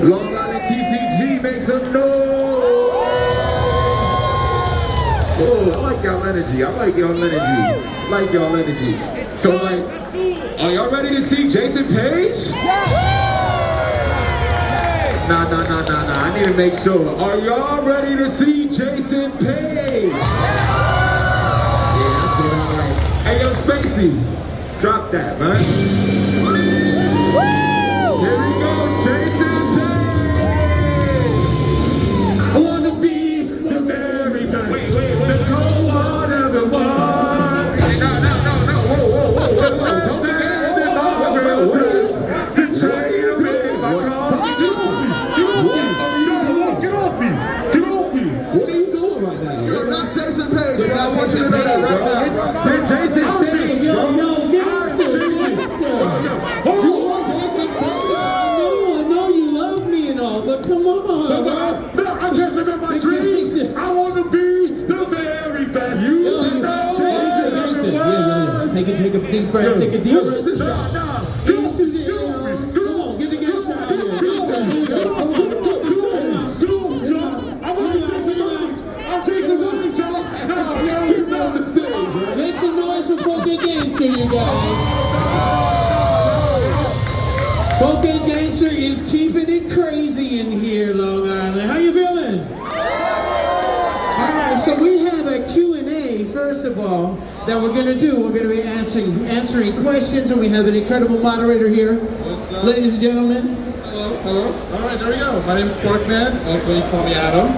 Long Island TCG, make some noise! Oh, I like y'all energy. I like y'all energy. I like y'all energy. So, like, are y'all ready to see Jason Paige? Nah. I need to make sure. Are y'all ready to see Jason Paige? Yeah, that's what I like. Hey, yo, Spacey, drop that, man. Here we go, Jason Paige. I wanna be the very best. The cold one of the one. No. Whoa. Don't forget the novel test. The chain of it is my car. Get off me. What are you doing right now? You're not Jason Paige. I want you to know that right now. Jason Stage. Yo, gangster. I know you love me and all, but come on. No, I can't live in my dreams. I want to be the very best. Jason. Yeah. Take a deep breath. Take a deep breath. Nah. Come on, get the gas out of here. Here we go. Come on. I'm Jason Paige, y'all. No, you know the stage, right? Make some noise for Poke Gangster, you guys. Poke Gangster is keeping it crazy in here, Long Island. How you feeling? All right, so we have a Q&A, first of all, that we're going to do. We're going to be answering questions, and we have an incredible moderator here. What's up? Ladies and gentlemen. Hello. All right, there we go. My name is Porkman. Also, you call me Adam.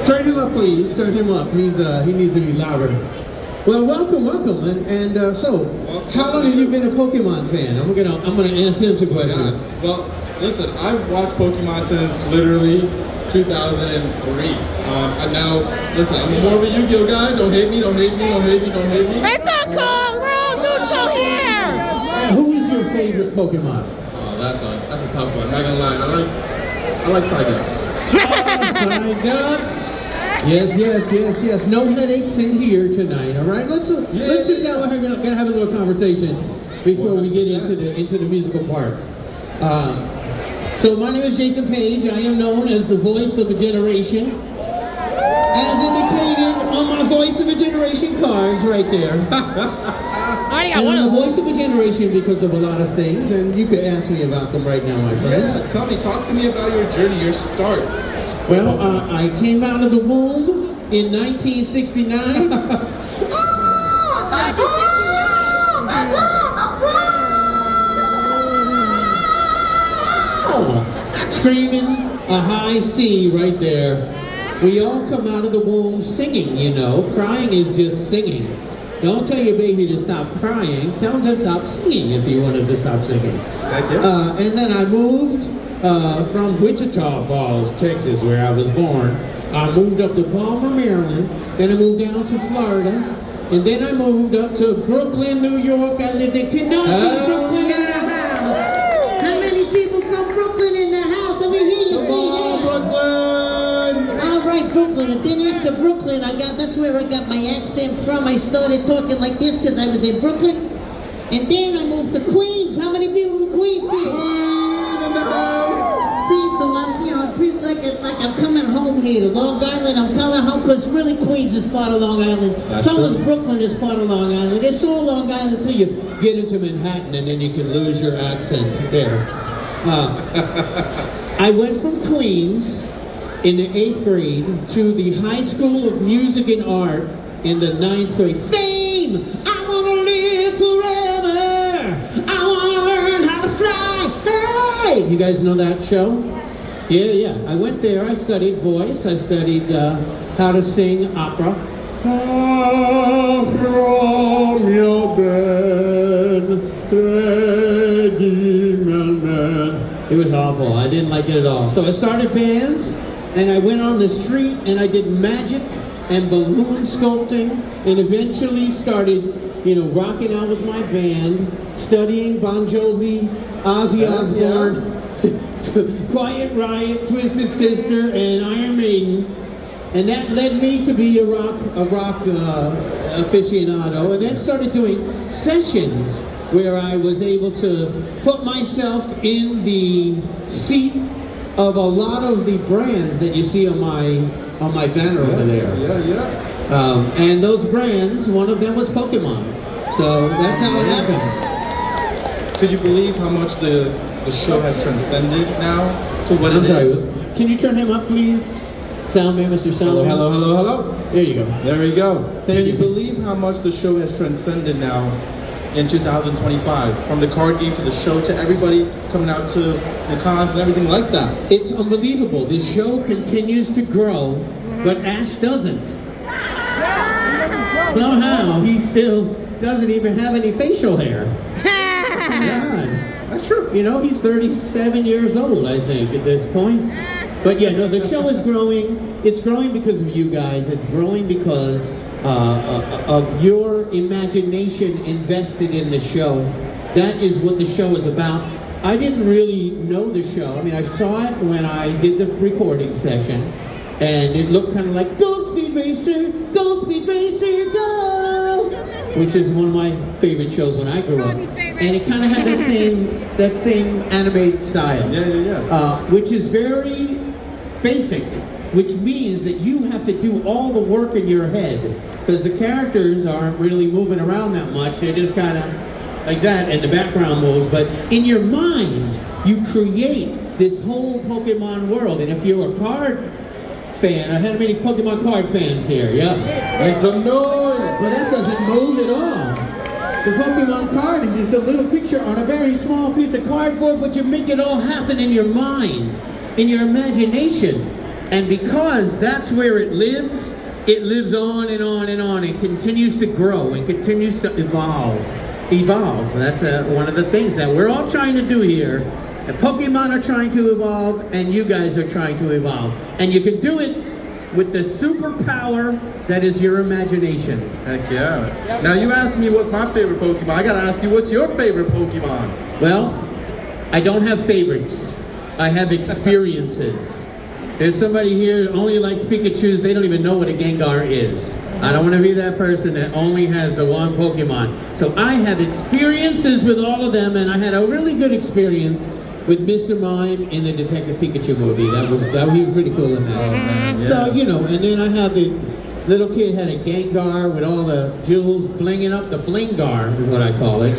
Turn him up, please. Turn him up. He needs to be louder. Well, welcome. And so, how long have you been a Pokemon fan? I'm gonna ask him some questions. Well, listen, I've watched Pokemon since literally 2003. And now, listen, I'm more of a Yu-Gi-Oh guy. Don't hate me. It's all cool. We're all neutral here. And who is your favorite Pokemon? Oh, that's a tough one. I'm not gonna lie. I like Psyduck. Psyduck. Yes. No headaches in here tonight. All right, let's sit down. We're gonna have a little conversation before we get into the musical part. So my name is Jason Paige. I am known as the voice of a generation, as indicated on my voice of a generation cards right there. And I'm the voice of a generation because of a lot of things, and you could ask me about them right now, my friend. Yeah, talk to me about your journey, your start. Well, I came out of the womb in 1969. Screaming a high C right there. We all come out of the womb singing, you know. Crying is just singing. Don't tell your baby to stop crying. Tell him to stop singing if you want him to stop singing. Thank you. And then I moved from Wichita Falls, Texas, where I was born. I moved up to Palmer, Maryland. Then I moved down to Florida. And then I moved up to Brooklyn, New York. I lived in Canarsie, Brooklyn in the house. How many people from Brooklyn in the house? Let me hear you say that. Brooklyn! All right, Brooklyn. And then after Brooklyn, that's where I got my accent from. I started talking like this because I was in Brooklyn. And then I moved to Queens. How many people from Queens here? In the house! See, so I'm I'm coming home here to Long Island. I'm coming home because really Queens is part of Long Island. So is Brooklyn is part of Long Island. It's all Long Island until you get into Manhattan, and then you can lose your accent there. I went from Queens in the 8th grade to the High School of Music and Art in the 9th grade. Fame! I want to live forever! I want to learn how to fly! Hey! You guys know that show? Yeah. I went there. I studied voice. I studied how to sing opera. From your bed, it was awful. I didn't like it at all. So I started bands, and I went on the street, and I did magic and balloon sculpting, and eventually started, rocking out with my band, studying Bon Jovi, Ozzy Osbourne, Quiet Riot, Twisted Sister, and Iron Maiden. And that led me to be a rock aficionado, and then started doing sessions where I was able to put myself in the seat of a lot of the brands that you see on my banner over there. Yeah. And those brands, one of them was Pokemon. So that's how it happened. Could you believe how much the show has transcended now to what I'm it sorry. is? Can you turn him up, please? Soundman, Mr. Soundman. Hello. There you go. There we go. Can you. you believe how much the show has transcended now in 2025? From the card game to the show to everybody coming out to the cons and everything like that. It's unbelievable. This show continues to grow, but Ash doesn't. Somehow, he still doesn't even have any facial hair. God. That's true. You know, he's 37 years old, I think, at this point. But yeah, no, the show is growing. It's growing because of you guys. It's growing because of your imagination invested in the show. That is what the show is about. I didn't really know the show. I mean, I saw it when I did the recording session, and it looked kind of like Go Speed Racer, go! Which is one of my favorite shows when I grew up. And it kind of had that same anime style. Yeah. Which is very basic, which means that you have to do all the work in your head, because the characters aren't really moving around that much. They're just kind of like that, and the background moves. But in your mind, you create this whole Pokemon world. And if you're a card fan, I had many Pokemon card fans here, yeah? Make some noise! Well, that doesn't move at all. The Pokemon card is just a little picture on a very small piece of cardboard, but you make it all happen in your mind, in your imagination. And because that's where it lives on and on and on. It continues to grow and continues to evolve. That's one of the things that we're all trying to do here. The Pokemon are trying to evolve, and you guys are trying to evolve. And you can do it with the superpower that is your imagination. Heck yeah. Now you asked me what's my favorite Pokemon. I gotta ask you, what's your favorite Pokemon? Well, I don't have favorites. I have experiences. There's somebody here who only likes Pikachus. They don't even know what a Gengar is. I don't want to be that person that only has the one Pokemon. So I have experiences with all of them, and I had a really good experience with Mr. Mime in the Detective Pikachu movie. He was pretty cool in that. Oh, man, yeah. So, you know, and then I had the little kid had a Gengar with all the jewels blinging up. The Blingar is what I call it.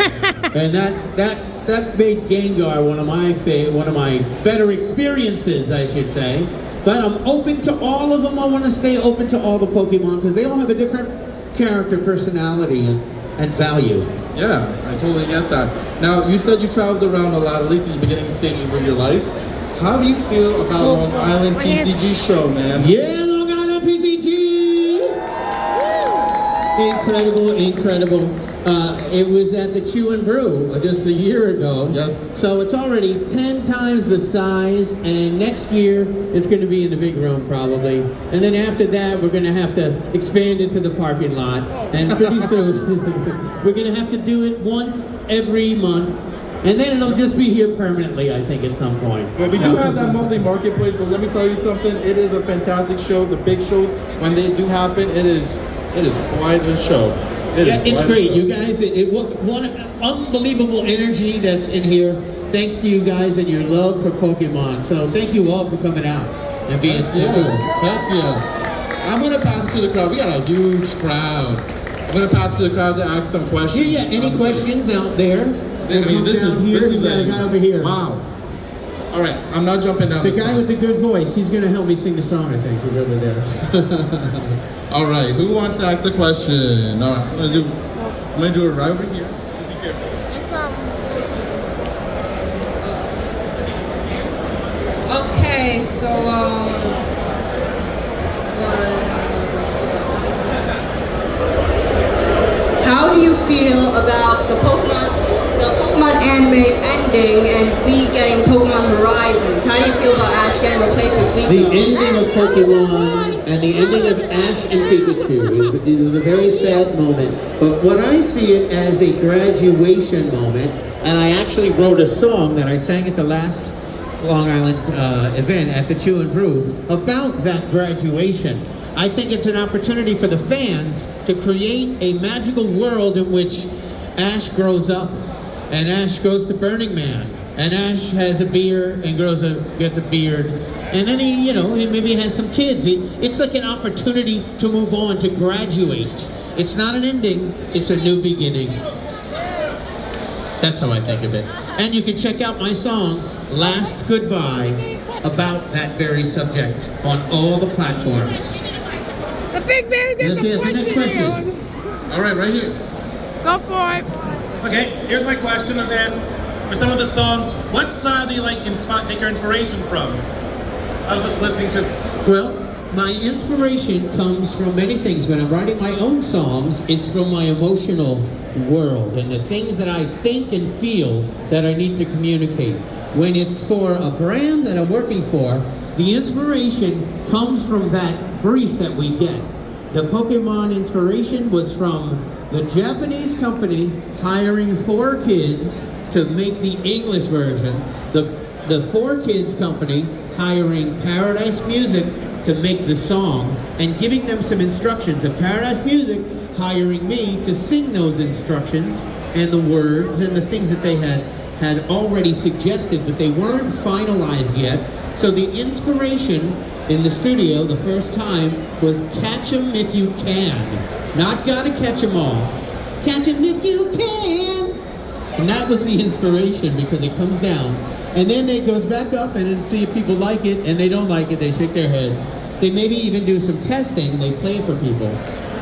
And that made Gengar one of my better experiences, I should say. But I'm open to all of them. I want to stay open to all the Pokemon because they all have a different character, personality, and value. Yeah, I totally get that. Now, you said you traveled around a lot, at least in the beginning stages of your life. How do you feel about Long Island TCG show, man? Yeah, Long Island TCG! Incredible. It was at the Chew and Brew just a year ago. Yes. So it's already 10 times the size, and next year it's going to be in the big room probably. And then after that, we're going to have to expand into the parking lot. And pretty soon, we're going to have to do it once every month. And then it'll just be here permanently, I think, at some point. But we do have that monthly marketplace, but let me tell you something, it is a fantastic show. The big shows, when they do happen, it is quite a show. It's great, you guys. One unbelievable energy that's in here. Thanks to you guys and your love for Pokemon. So thank you all for coming out and being Thank you. I'm gonna pass it to the crowd. We got a huge crowd. I'm gonna pass it to the crowd to ask some questions. Yeah. Any questions out there? I mean, this is got a guy over here. Wow. All right, I'm not jumping down. The guy with the good voice. He's gonna help me sing the song. I think he's over there. All right, who wants to ask the question? All right, I'm gonna do it right over here. Be careful. Okay, so how do you feel about the Pokemon anime ending and we getting Pokemon Horizons? How do you feel about Ash getting replaced with Liko? The ending of Pokemon and the ending of Ash and Pikachu is a very sad moment. But what I see it as a graduation moment, and I actually wrote a song that I sang at the last Long Island event at the Chew and Brew about that graduation. I think it's an opportunity for the fans to create a magical world in which Ash grows up and Ash goes to Burning Man And Ash has a beard and gets a beard. And then he, he maybe has some kids. It's like an opportunity to move on, to graduate. It's not an ending, it's a new beginning. That's how I think of it. And you can check out my song, Last Goodbye, about that very subject on all the platforms. The big man gets Yes, a next question. All right here. Go for it. Okay, here's my question. I was asked, for some of the songs, what style do you like take your inspiration from? I was just listening to... Well, my inspiration comes from many things. When I'm writing my own songs, it's from my emotional world and the things that I think and feel that I need to communicate. When it's for a brand that I'm working for, the inspiration comes from that brief that we get. The Pokemon inspiration was from the Japanese company hiring 4 kids to make the English version. The 4 Kids company hiring Paradise Music to make the song and giving them some instructions, and Paradise Music hiring me to sing those instructions and the words and the things that they had already suggested, but they weren't finalized yet. So the inspiration in the studio the first time was Catch 'em If You Can. Not Gotta Catch 'em All. Catch 'em If You Can. And that was the inspiration, because it comes down. And then it goes back up, and see if people like it, and they don't like it, they shake their heads. They maybe even do some testing, and they play it for people.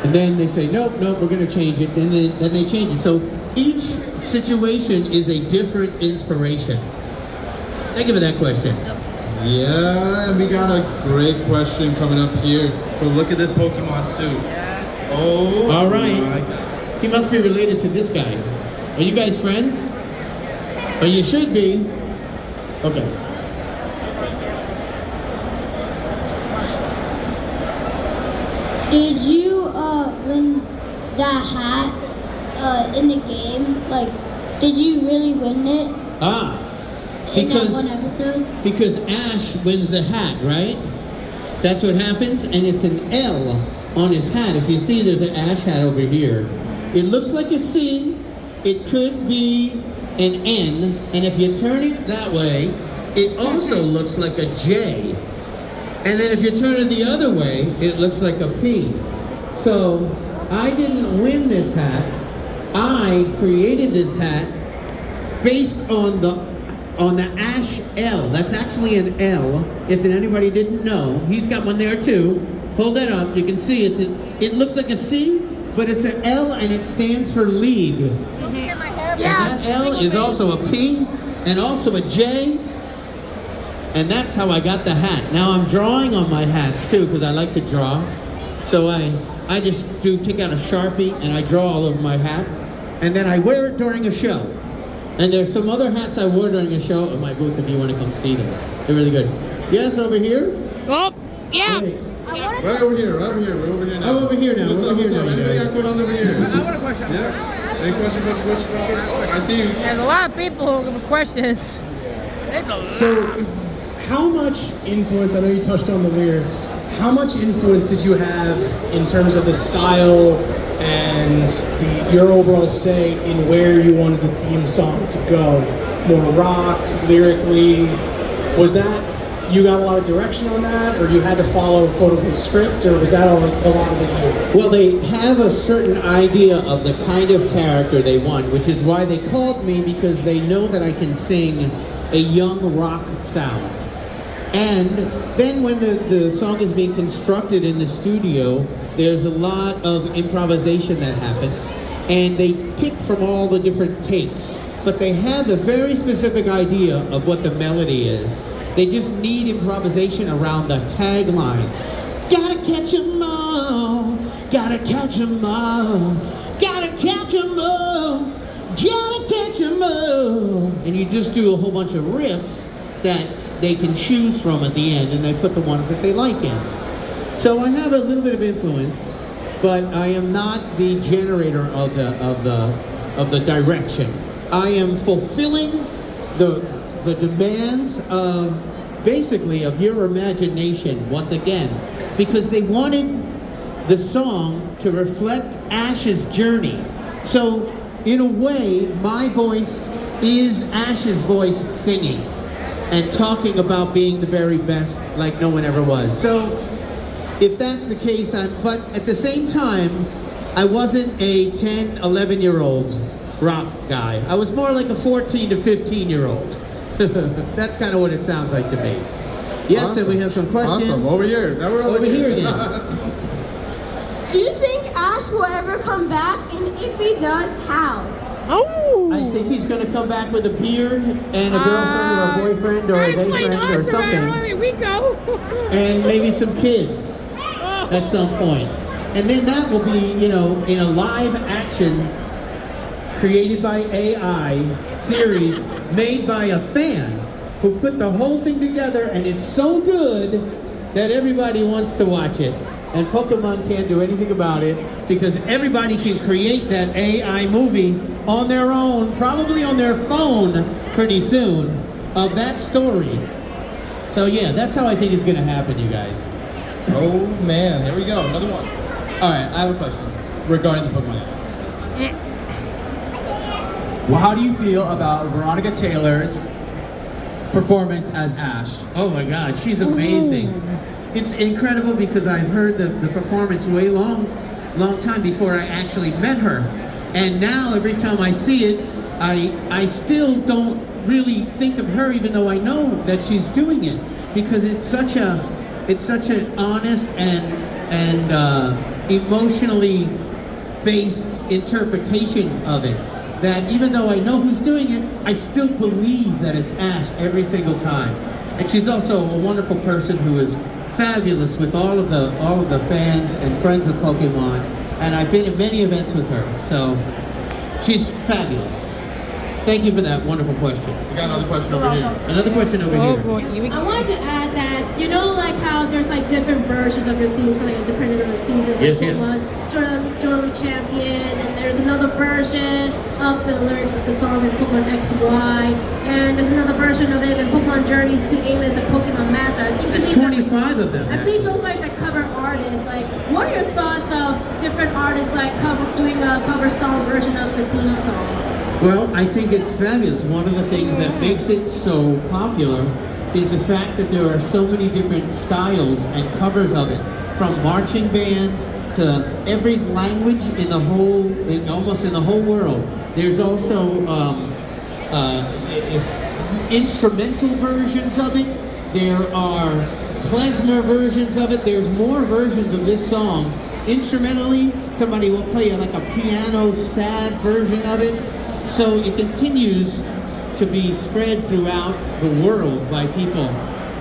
And then they say, nope, we're gonna change it, and then they change it. So each situation is a different inspiration. Thank you for that question. Yeah, and we got a great question coming up here. But look at this Pokemon suit. Oh, All right. my God. He must be related to this guy. Are you guys friends? Or you should be. Okay. Did you win that hat in the game? Like, did you really win it in that one episode? Because Ash wins the hat, right? That's what happens, and it's an L on his hat. If you see, there's an Ash hat over here. It looks like a C. It could be an N, and if you turn it that way, it also looks like a J. And then if you turn it the other way, it looks like a P. So I didn't win this hat. I created this hat based on the Ash L. That's actually an L. If anybody didn't know, he's got one there too. Hold that up. You can see it looks like a C, but it's an L, and it stands for league. And that L is also a P and also a J. And that's how I got the hat. Now I'm drawing on my hats too, because I like to draw. So I just take out a Sharpie and I draw all over my hat. And then I wear it during a show. And there's some other hats I wore during a show at my booth if you want to come see them. They're really good. Yes, over here? Oh, yeah. Great. Right over here. We're over here now. I'm over here now. What's We're up, over here now. Anybody got questions over here? I want a question. Yeah. Any question? Oh, I see you. There's a lot of people who have questions. So, how much influence, I know you touched on the lyrics, how much influence did you have in terms of the style and your overall say in where you wanted the theme song to go? More rock, lyrically, was that, you got a lot of direction on that, or you had to follow a quote-unquote script, or was that a lot of it you? Well, they have a certain idea of the kind of character they want, which is why they called me, because they know that I can sing a young rock sound. And then when the song is being constructed in the studio, there's a lot of improvisation that happens, and they pick from all the different takes, but they have a very specific idea of what the melody is. They just need improvisation around the taglines. Gotta catch 'em all, gotta catch 'em all, gotta catch 'em all, gotta catch 'em all. And you just do a whole bunch of riffs that they can choose from at the end, and they put the ones that they like in. So I have a little bit of influence, but I am not the generator of the direction. I am fulfilling the demands of basically of your imagination once again, because they wanted the song to reflect Ash's journey. So in a way, my voice is Ash's voice singing and talking about being the very best like no one ever was. So if that's the case, but at the same time, I wasn't a 10, 11-year-old rock guy. I was more like a 14 to 15-year-old. That's kind of what it sounds like to me. Yes, Awesome. and we have some questions. Awesome. Over here. Now we're over here again. Do you think Ash will ever come back? And if he does, how? Oh. I think he's going to come back with a beard and a girlfriend or a boyfriend or a That's like boyfriend or us around something. we go. And maybe some kids at some point. And then that will be, you know, in a live action created by AI series made by a fan who put the whole thing together, and it's so good that everybody wants to watch it. And Pokemon can't do anything about it because everybody can create that AI movie on their own, probably on their phone pretty soon, of that story. So yeah, that's how I think it's gonna happen, you guys. Oh man, here we go, another one. All right, I have a question regarding the Pokemon. Well, how do you feel about Veronica Taylor's performance as Ash? Oh my God, she's amazing. It's incredible because I've heard the performance long time before I actually met her. And now every time I see it, I still don't really think of her, even though I know that she's doing it, because it's such an honest and emotionally based interpretation of it, that even though I know who's doing it, I still believe that it's Ash every single time. And she's also a wonderful person who is fabulous with all of the fans and friends of Pokemon, and I've been at many events with her, so she's fabulous. Thank you for that wonderful question. We got another question over here. Another question over Oh here. boy, here we I go. wanted to add that, you know, like how there's like different versions of your themes, like depending on the seasons, like Yes, yes. Pokemon Journaling Champion, and there's another version of the lyrics of the song in Pokemon XY, and there's another version of it in Pokemon Journeys to aim as a Pokemon Master. I think There's these are- 25 of them. I believe those are the cover artists. Like, what are your thoughts of different artists like doing a cover song version of the theme song? Well, I think it's fabulous. One of the things that makes it so popular is the fact that there are so many different styles and covers of it, from marching bands to every language in the whole, almost in the whole world. There's also instrumental versions of it. There are klezmer versions of it. There's more versions of this song. Instrumentally, somebody will play like a piano sad version of it. So it continues to be spread throughout the world by people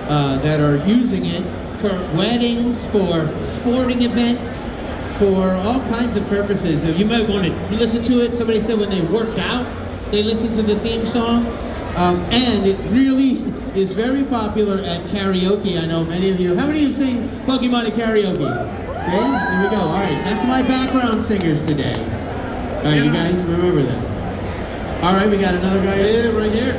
that are using it for weddings, for sporting events, for all kinds of purposes. You might want to listen to it. Somebody said when they worked out, they listened to the theme song. And it really is very popular at karaoke. I know many of you. How many of you sing Pokemon at karaoke? Okay, here we go. All right, that's my background singers today. All right, you guys remember that. All right, we got another guy right here.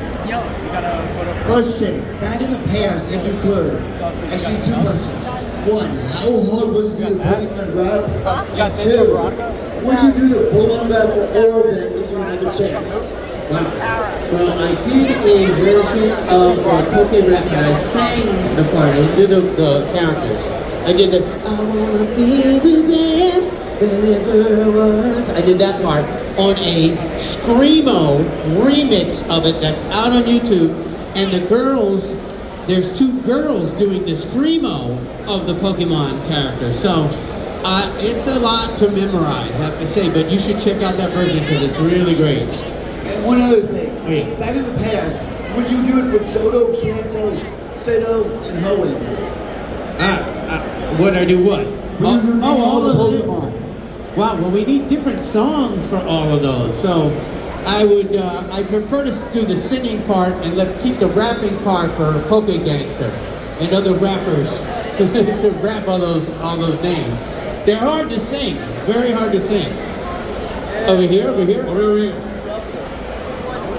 Question. Back in the past, if you could, actually 2 questions. 1, how hard was it to do the Pokemon rap? And 2, would you do the Pokemon rap for all of them if you had the chance? Well, I did a version of Poke Rap, and I sang the part. I did the characters. I did the I wanna be the best that ever was. I did that part on a Screamo remix of it that's out on YouTube. And the girls, there's 2 girls doing the Screamo of the Pokemon character. So it's a lot to memorize, I have to say, but you should check out that version because it's really great. And one other thing. Yeah. Back in the past, would you do it for Johto, Kanto, Fido, and Hoenn? Would I do what? Would you name all the Pokemon? Wow, well we need different songs for all of those. So I would, I prefer to do the singing part and keep the rapping part for Poke Gangster and other rappers to rap all those names. They're hard to sing, very hard to sing. Over here, over here. Over here.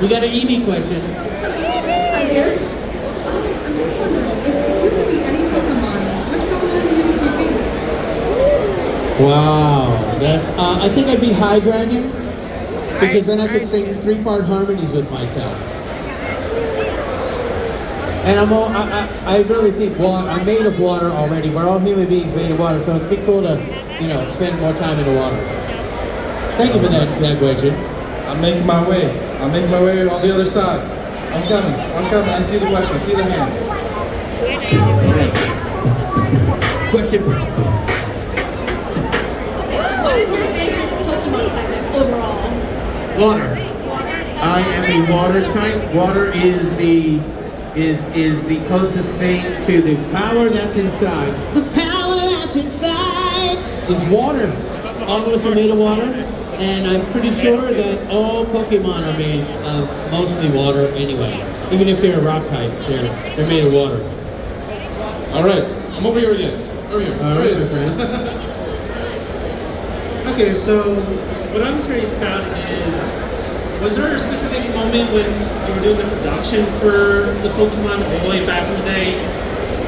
We got an Eevee question. Hi there. I'm just wondering, if you could be any Pokemon, which Pokemon do you think you'd be? Wow, that's, I think I'd be Hydreigon. because then I could sing 3-part harmonies with myself. And I really think water, I'm made of water already. We're all human beings made of water, so it'd be cool to, spend more time in the water. Thank you for that question. I'm making my way. I'm making my way on the other side. I'm coming. I see the question. See the hand. Question. What is your favorite Pokemon type overall? Water. Water? I am a water type. Water is the closest thing to the power that's inside. The power that's inside is water. All of us are made of water, and I'm pretty sure that all Pokemon are made of mostly water anyway. Even if they're rock types, they're made of water. All right, I'm over here again. Over here. All right, my friend. Okay, so what I'm curious about is, was there a specific moment when you were doing the production for the Pokemon all the way back in the day?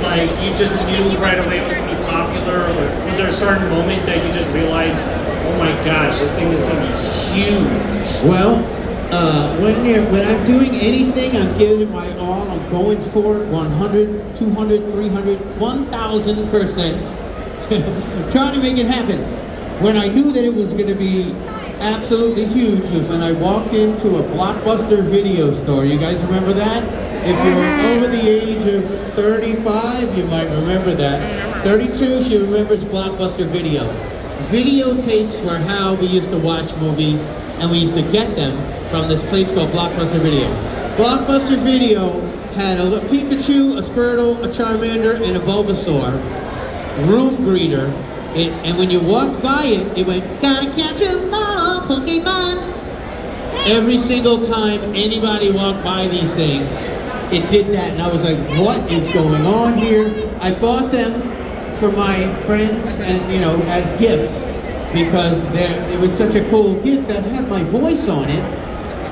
Like, you just knew right away it was going to be popular, or was there a certain moment that you just realized, oh my gosh, this thing is going to be huge? Well, when I'm doing anything, I'm giving it my all. I'm going for it 100, 200, 300, 1,000%. Trying to make it happen. When I knew that it was going to be absolutely huge was when I walked into a Blockbuster video store. You guys remember that? If you're over the age of 35, you might remember that. 32, she remembers Blockbuster Video. Videotapes were how we used to watch movies, and we used to get them from this place called Blockbuster Video. Blockbuster Video had a little Pikachu, a Squirtle, a Charmander, and a Bulbasaur room greeter. And when you walked by it, it went, gotta catch 'em all, Pokemon. Every single time anybody walked by these things, it did that, and I was like, what is going on here? I bought them for my friends and, as gifts, because it was such a cool gift that had my voice on it.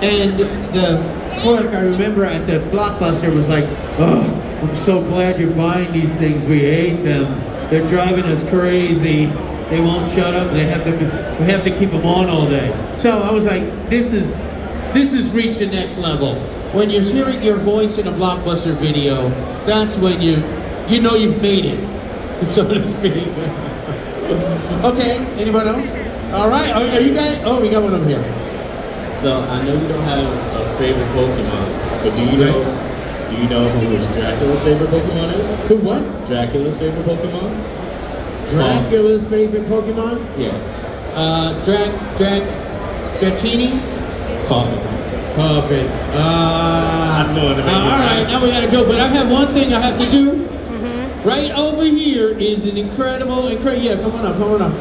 And the clerk, I remember at the Blockbuster, was like, oh, I'm so glad you're buying these things. We hate them. They're driving us crazy. They won't shut up. We have to keep them on all day. So I was like, this is reached the next level. When you're hearing your voice in a Blockbuster video, that's when you know you've made it, so to speak. Okay, anybody else? All right, are you guys? Oh, we got one over here. So I know you don't have a favorite Pokemon, but do you know who Dracula's favorite Pokemon is? Who what? Dracula's favorite Pokemon? Dracula's favorite Pokemon? Yeah. Dratini? Coffin. Coffin. I'm going to make all right, now we got to go. But I have one thing I have to do. Right over here is an incredible. Yeah, come on up.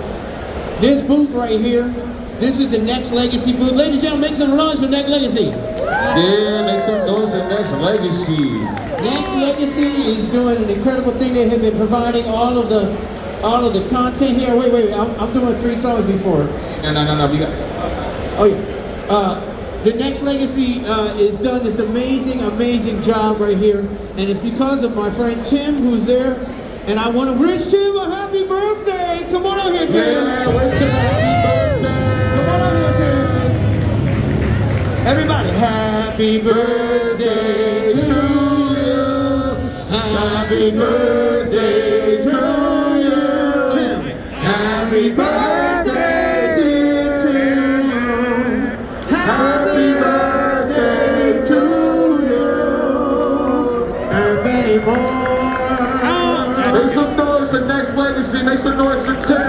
This booth right here. This is the Next Legacy booth. Ladies and gentlemen, make some noise for Next Legacy. Yeah, make some noise for Next Legacy. Next Legacy is doing an incredible thing. They have been providing all of the content here. Wait. I'm doing 3 songs before. No. We got. Oh yeah. The Next Legacy is done this amazing job right here, and it's because of my friend Tim, who's there. And I want to wish Tim a happy birthday. Come on out here, Tim. Yeah, wish Tim a happy birthday. Come on out here, Tim. Everybody, happy birthday to you. Happy birthday to you. Tim. Happy birthday, dear Tim. Happy birthday to you. And many more. Make some noise for Next Legacy. Make some noise for Tim.